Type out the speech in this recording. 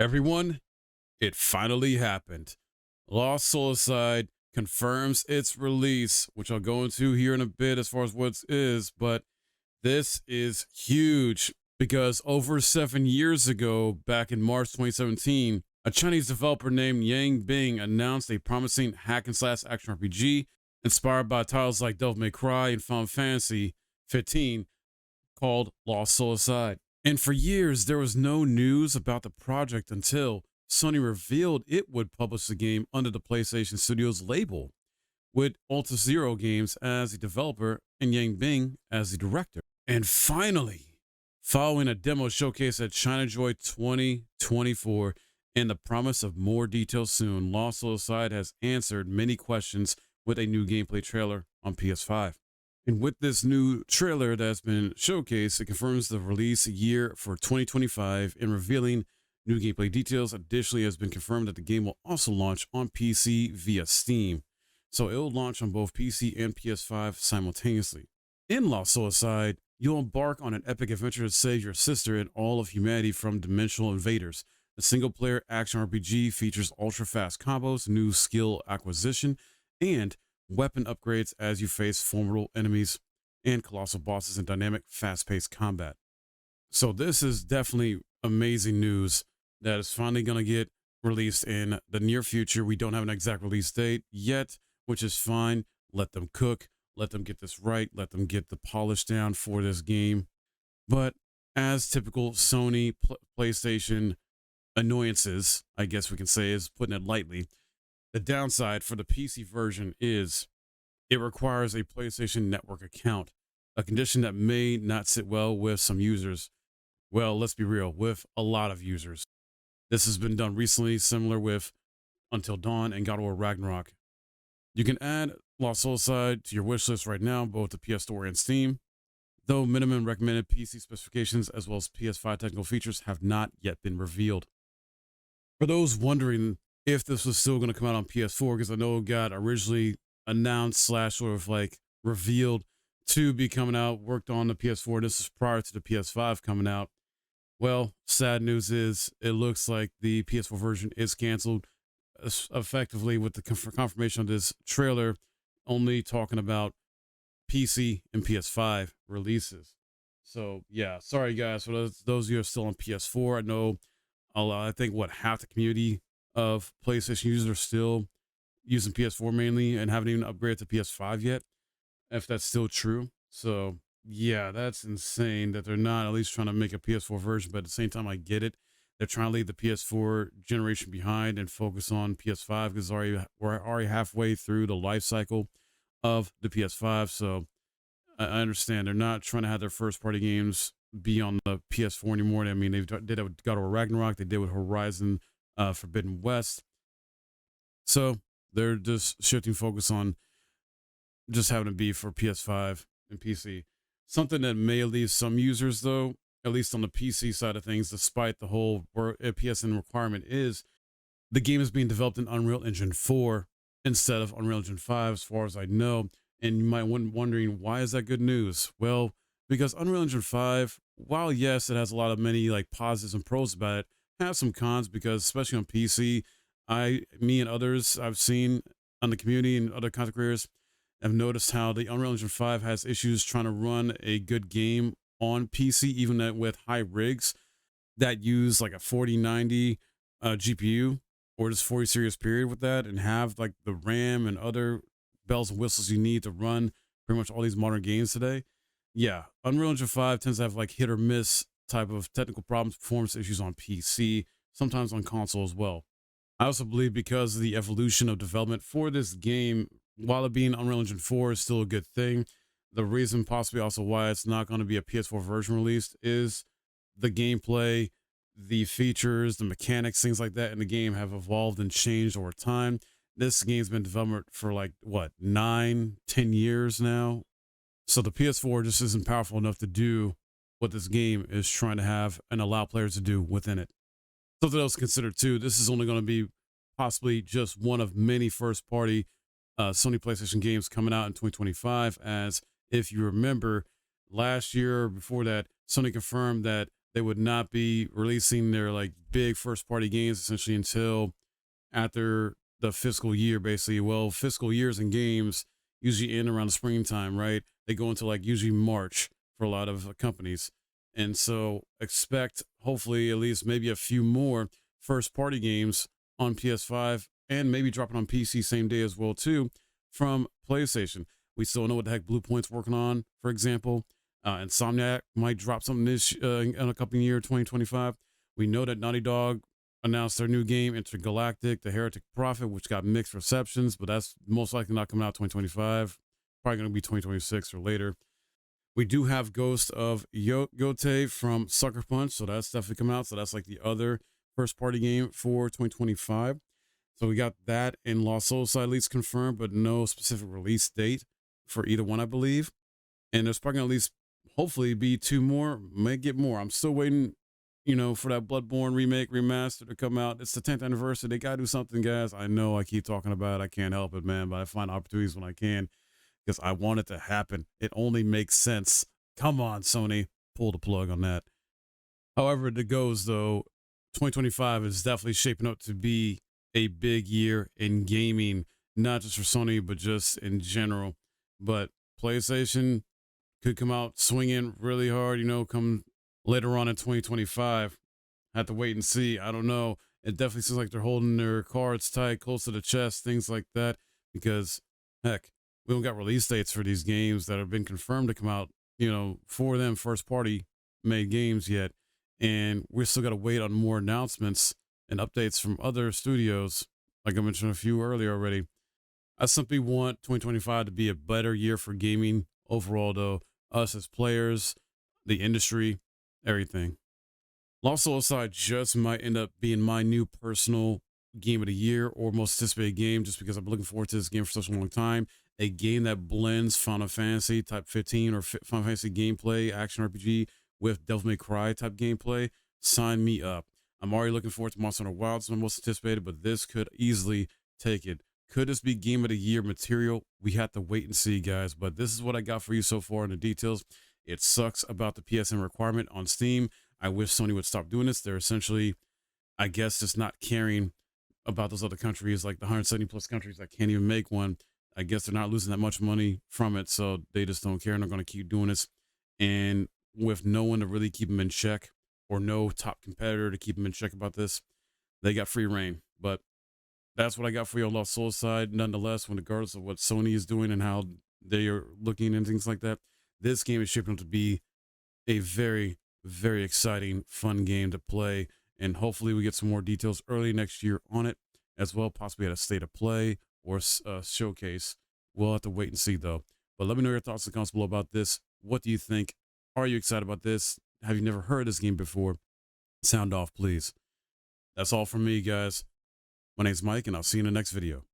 Everyone, it finally happened. Lost Suicide confirms its release, which I'll go into here in a bit as far as what it is, but this is huge because over 7 years ago, back in March 2017, a Chinese developer named Yang Bing announced a promising hack and slash action RPG inspired by titles like Devil May Cry and Final Fantasy 15 called Lost Suicide. And for years, there was no news about the project until Sony revealed it would publish the game under the PlayStation Studios label, with Alta Zero Games as the developer and Yang Bing as the director. And finally, following a demo showcase at ChinaJoy 2024 and the promise of more details soon, Lost Suicide has answered many questions with a new gameplay trailer on PS5. And with this new trailer that's been showcased, it confirms the release year for 2025 and revealing new gameplay details. Additionally, it has been confirmed that the game will also launch on PC via Steam. So it will launch on both PC and PS5 simultaneously. In Lost Suicide, you'll embark on an epic adventure to save your sister and all of humanity from dimensional invaders. The single-player action RPG features ultra-fast combos, new skill acquisition, and weapon upgrades as you face formidable enemies and colossal bosses in dynamic, fast-paced combat. So this is definitely amazing news that is finally going to get released in the near future. We don't have an exact release date yet, which is fine. Let them cook. Let them get this right. Let them get the polish down for this game. But as typical Sony PlayStation annoyances, I guess we can say, is putting it lightly, the downside for the PC version is it requires a PlayStation Network account, a condition that may not sit well with some users. Well, let's be real, with a lot of users. This has been done recently, similar with Until Dawn and God of War Ragnarok. You can add Lost Suicide to your wish list right now, both the PS Store and Steam, though minimum recommended PC specifications as well as PS5 technical features have not yet been revealed. For those wondering if this was still going to come out on PS4, because I know it got originally announced slash sort of like revealed to be coming out, worked on the PS4. This is prior to the PS5 coming out. Well, sad news is it looks like the PS4 version is canceled, effectively with the confirmation of this trailer only talking about PC and PS5 releases. So yeah, sorry guys, for those of you who are still on PS4. I know I think half the community of PlayStation users are still using PS4 mainly and haven't even upgraded to PS5 yet, if that's still true. So yeah, that's insane that they're not at least trying to make a PS4 version, but at the same time, I get it. They're trying to leave the PS4 generation behind and focus on PS5 because we're already halfway through the life cycle of the PS5. So I understand they're not trying to have their first party games be on the PS4 anymore. I mean, they did it with God of War Ragnarok, they did with Horizon Forbidden West. So they're just shifting focus on just having it be for PS5 and PC. Something that may leave some users, though, at least on the PC side of things, despite the whole PSN requirement, is the game is being developed in Unreal Engine 4 instead of Unreal Engine 5, as far as I know. And you might be wondering, why is that good news? Well, because Unreal Engine 5, while yes, it has a lot of many like positives and pros about it, has some cons because especially on PC, me and others I've seen on the community and other content creators have noticed how the Unreal Engine 5 has issues trying to run a good game on PC, even with high rigs that use like a 4090 GPU or just 40 series period with that and have like the RAM and other bells and whistles you need to run pretty much all these modern games today. Yeah, Unreal Engine 5 tends to have like hit or miss type of technical problems, performance issues on PC, sometimes on console as well. I also believe because of the evolution of development for this game, while it being Unreal Engine 4 is still a good thing, the reason possibly also why it's not going to be a PS4 version released is the gameplay, the features, the mechanics, things like that in the game have evolved and changed over time. This game's been developed for like what, 9-10 years now. So the PS4 just isn't powerful enough to do what this game is trying to have and allow players to do within it. Something else to consider too, this is only going to be possibly just one of many first party Sony PlayStation games coming out in 2025. As if you remember, last year or before that, Sony confirmed that they would not be releasing their like big first party games essentially until after the fiscal year, basically. Well, fiscal years and games usually end around the springtime, right? They go into like usually March for a lot of companies. And so expect hopefully at least maybe a few more first party games on PS5 and maybe dropping on PC same day as well too from PlayStation. We still know what the heck Blue Point's working on, for example. Insomniac might drop something this in a couple of year 2025. We know that Naughty Dog announced their new game, Intergalactic, The Heretic Prophet, which got mixed receptions, but that's most likely not coming out 2025. Probably going to be 2026 or later. We do have Ghost of Yote from Sucker Punch, so that's definitely coming out. So that's like the other first party game for 2025. So we got that in Lost Soul side leaks confirmed, but no specific release date for either one, I believe. And there's probably gonna at least hopefully be two more, may get more. I'm still waiting, for that Bloodborne remake remaster to come out. It's the 10th anniversary. They gotta do something, guys. I know I keep talking about it. I can't help it, man, but I find opportunities when I can because I want it to happen. It only makes sense. Come on, Sony, pull the plug on that. However it goes, though, 2025 is definitely shaping up to be a big year in gaming, not just for Sony, but just in general. But PlayStation could come out swinging really hard, come later on in 2025. Have to wait and see. I don't know. It definitely seems like they're holding their cards tight, close to the chest, things like that, because heck, we don't got release dates for these games that have been confirmed to come out, for them first party made games yet. And we're still got to wait on more announcements and updates from other studios. Like I mentioned a few earlier already. I simply want 2025 to be a better year for gaming overall, though. Us as players, the industry, everything. Lost Soul aside just might end up being my new personal game of the year or most anticipated game just because I've been looking forward to this game for such a long time. A game that blends Final Fantasy type 15 or Final Fantasy gameplay, action RPG with Devil May Cry type gameplay. Sign me up. I'm already looking forward to Monster Hunter Wilds, my most anticipated, but this could easily take it. Could this be game of the year material? We have to wait and see, guys. But this is what I got for you so far in the details. It sucks about the PSN requirement on Steam. I wish Sony would stop doing this. They're essentially, I guess, just not caring about those other countries, like the 170 plus countries that can't even make one. I guess they're not losing that much money from it, so they just don't care and they're going to keep doing this. And with no one to really keep them in check or no top competitor to keep them in check about this, they got free reign. But that's what I got for you on Lost Soul side. Nonetheless, regardless of what Sony is doing and how they are looking and things like that, this game is shaping up to be a very, very exciting, fun game to play. And hopefully we get some more details early next year on it as well, possibly at a state of play or showcase. We'll have to wait and see, though. But let me know your thoughts in the comments below about this. What do you think? Are you excited about this? Have you never heard this game before? Sound off, please. That's all from me, guys. My name's Mike, and I'll see you in the next video.